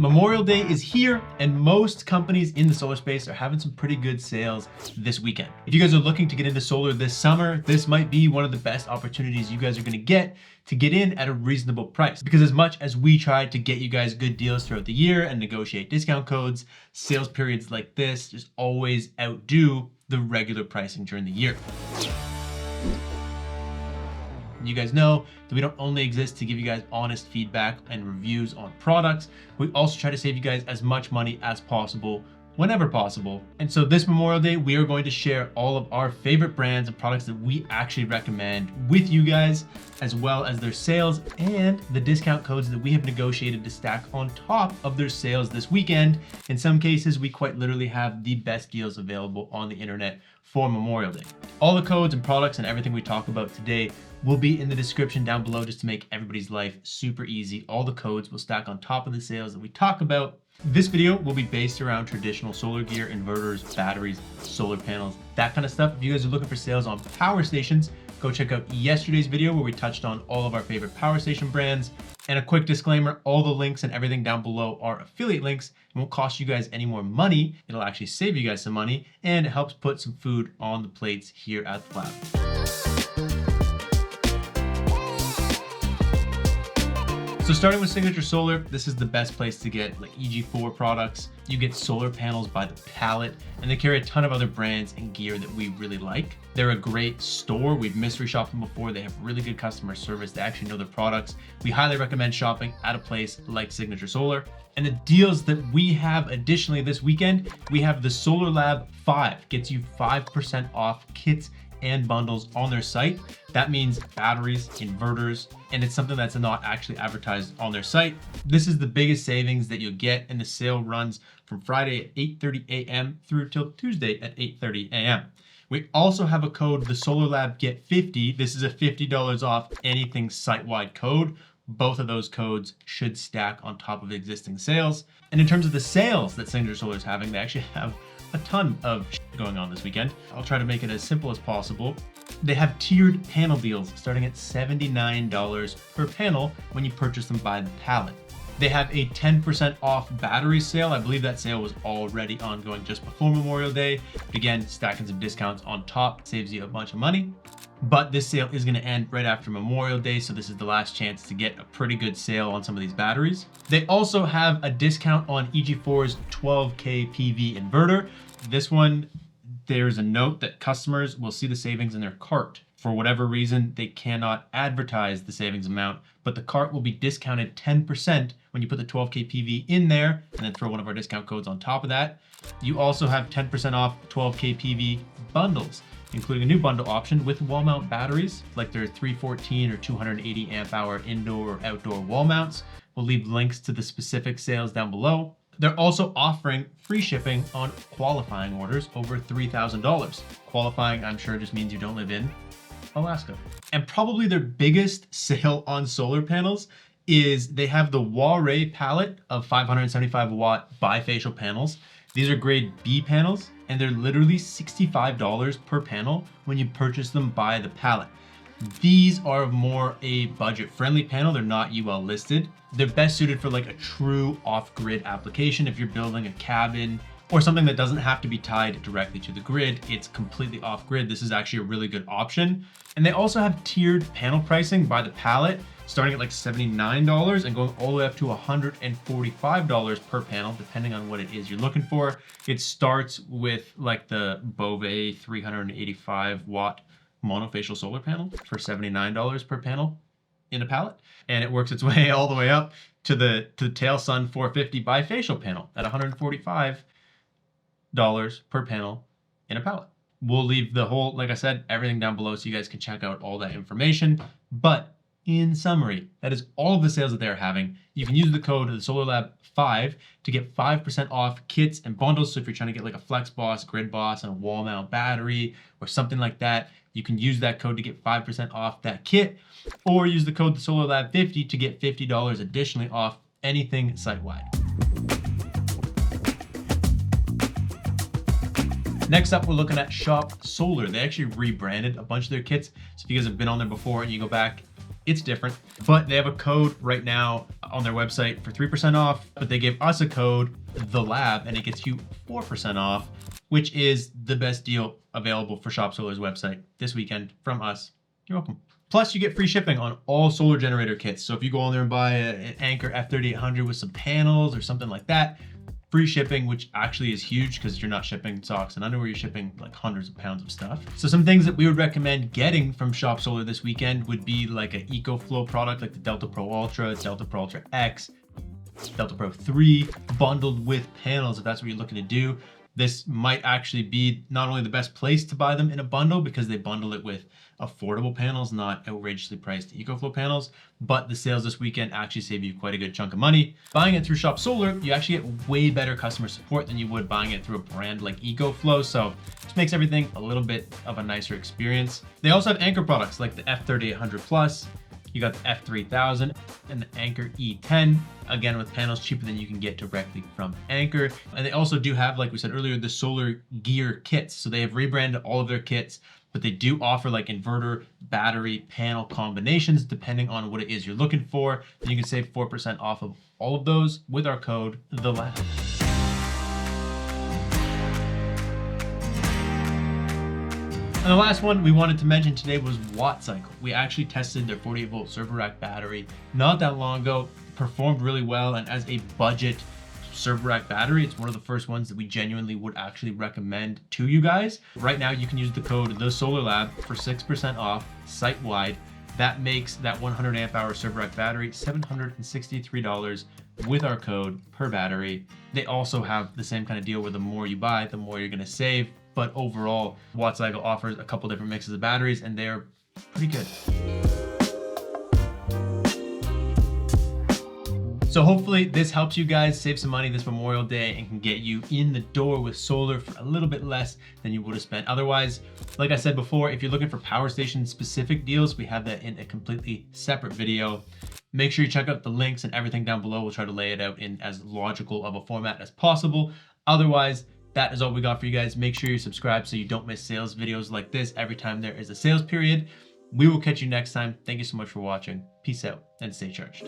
Memorial Day is here, and most companies in the solar space are having some pretty good sales this weekend. If you guys are looking to get into solar this summer, this might be one of the best opportunities you guys are gonna get to get in at a reasonable price. Because as much as we try to get you guys good deals throughout the year and negotiate discount codes, sales periods like this just always outdo the regular pricing during the year. You guys know that we don't only exist to give you guys honest feedback and reviews on products, we also try to save you guys as much money as possible whenever possible. And so this Memorial Day, we are going to share all of our favorite brands and products that we actually recommend with you guys, as well as their sales and the discount codes that we have negotiated to stack on top of their sales this weekend. In some cases, we quite literally have the best deals available on the internet for Memorial Day. All the codes and products and everything we talk about today will be in the description down below just to make everybody's life super easy. All the codes will stack on top of the sales that we talk about. This video will be based around traditional solar gear, inverters, batteries, solar panels, that kind of stuff. If you guys are looking for sales on power stations, go check out yesterday's video where we touched on all of our favorite power station brands. And a quick disclaimer, all the links and everything down below are affiliate links. It won't cost you guys any more money. It'll actually save you guys some money, and it helps put some food on the plates here at the lab. So starting with Signature Solar, this is the best place to get like EG4 products. You get solar panels by the pallet, and they carry a ton of other brands and gear that we really like. They're a great store. We've mystery shopped them before. They have really good customer service. They actually know their products. We highly recommend shopping at a place like Signature Solar. And the deals that we have additionally this weekend, we have the Solar Lab 5, gets you 5% off kits and bundles on their site. That means batteries, inverters, and it's something that's not actually advertised on their site. This is the biggest savings that you'll get, and the sale runs from Friday at 8:30 a.m. through till Tuesday at 8:30 a.m. We also have a code, the Solar Lab Get 50. This is a $50 off anything site-wide code. Both of those codes should stack on top of existing sales. And in terms of the sales that Signature Solar is having, they actually have a ton of going on this weekend. I'll try to make it as simple as possible. They have tiered panel deals starting at $79 per panel when you purchase them by the pallet. They have a 10% off battery sale. I believe that sale was already ongoing just before Memorial Day. But again, stacking some discounts on top saves you a bunch of money. But this sale is going to end right after Memorial Day, so this is the last chance to get a pretty good sale on some of these batteries. They also have a discount on EG4's 12K PV inverter. This one, there's a note that customers will see the savings in their cart. For whatever reason, they cannot advertise the savings amount, but the cart will be discounted 10% when you put the 12K PV in there and then throw one of our discount codes on top of that. You also have 10% off 12K PV bundles, including a new bundle option with wall mount batteries, like their 314 or 280 amp hour indoor or outdoor wall mounts. We'll leave links to the specific sales down below. They're also offering free shipping on qualifying orders over $3,000. Qualifying, I'm sure, just means you don't live in Alaska. And probably their biggest sale on solar panels is they have the Huawei palette of 575 watt bifacial panels. These are grade B panels, and they're literally $65 per panel when you purchase them by the pallet. These are more a budget-friendly panel. They're not UL listed. They're best suited for like a true off-grid application. If you're building a cabin or something that doesn't have to be tied directly to the grid, it's completely off-grid. This is actually a really good option. And they also have tiered panel pricing by the pallet, starting at like $79 and going all the way up to $145 per panel, depending on what it is you're looking for. It starts with like the Bove 385 watt monofacial solar panel for $79 per panel in a pallet. And it works its way all the way up to the Tailsun 450 bifacial panel at $145 per panel in a pallet. We'll leave the whole, like I said, everything down below so you guys can check out all that information. But in summary, that is all of the sales that they're having. You can use the code of the Solar Lab 5 to get 5% off kits and bundles. So if you're trying to get like a Flex Boss, Grid Boss, and a wall mount battery or something like that, you can use that code to get 5% off that kit, or use the code the Solar Lab 50 to get $50 additionally off anything site-wide. Next up, we're looking at Shop Solar. They actually rebranded a bunch of their kits. So if you guys have been on there before and you go back, it's different, but they have a code right now on their website for 3% off, but they gave us a code, the lab, and it gets you 4% off, which is the best deal available for Shop Solar's website this weekend from us. You're welcome. Plus, you get free shipping on all solar generator kits. So if you go on there and buy an Anker F3800 with some panels or something like that, free shipping, which actually is huge because you're not shipping socks and underwear, you're shipping like hundreds of pounds of stuff. So some things that we would recommend getting from Shop Solar this weekend would be like an EcoFlow product like the Delta Pro Ultra, Delta Pro Ultra X, Delta Pro 3, bundled with panels if that's what you're looking to do. This might actually be not only the best place to buy them in a bundle because they bundle it with affordable panels, not outrageously priced EcoFlow panels, but the sales this weekend actually save you quite a good chunk of money. Buying it through Shop Solar, you actually get way better customer support than you would buying it through a brand like EcoFlow, so this makes everything a little bit of a nicer experience. They also have Anker products like the F3800 Plus, you got the F3000 and the Anker E10, again with panels cheaper than you can get directly from Anker. And they also do have, like we said earlier, the solar gear kits. So they have rebranded all of their kits, but they do offer like inverter, battery, panel combinations depending on what it is you're looking for. And you can save 4% off of all of those with our code, the lab. And the last one we wanted to mention today was WattCycle. We actually tested their 48-volt server rack battery not that long ago. It performed really well, and as a budget server rack battery, it's one of the first ones that we genuinely would actually recommend to you guys. Right now, you can use the code TheSolarLab for 6% off site-wide. That makes that 100 amp hour server rack battery $763 with our code per battery. They also have the same kind of deal where the more you buy, the more you're gonna save. But overall, WattCycle offers a couple different mixes of batteries and they're pretty good. So hopefully this helps you guys save some money this Memorial Day and can get you in the door with solar for a little bit less than you would have spent otherwise. Like I said before, if you're looking for power station specific deals, we have that in a completely separate video. Make sure you check out the links and everything down below. We'll try to lay it out in as logical of a format as possible. Otherwise, that is all we got for you guys. Make sure you subscribe so you don't miss sales videos like this every time there is a sales period. We will catch you next time. Thank you so much for watching. Peace out and stay charged.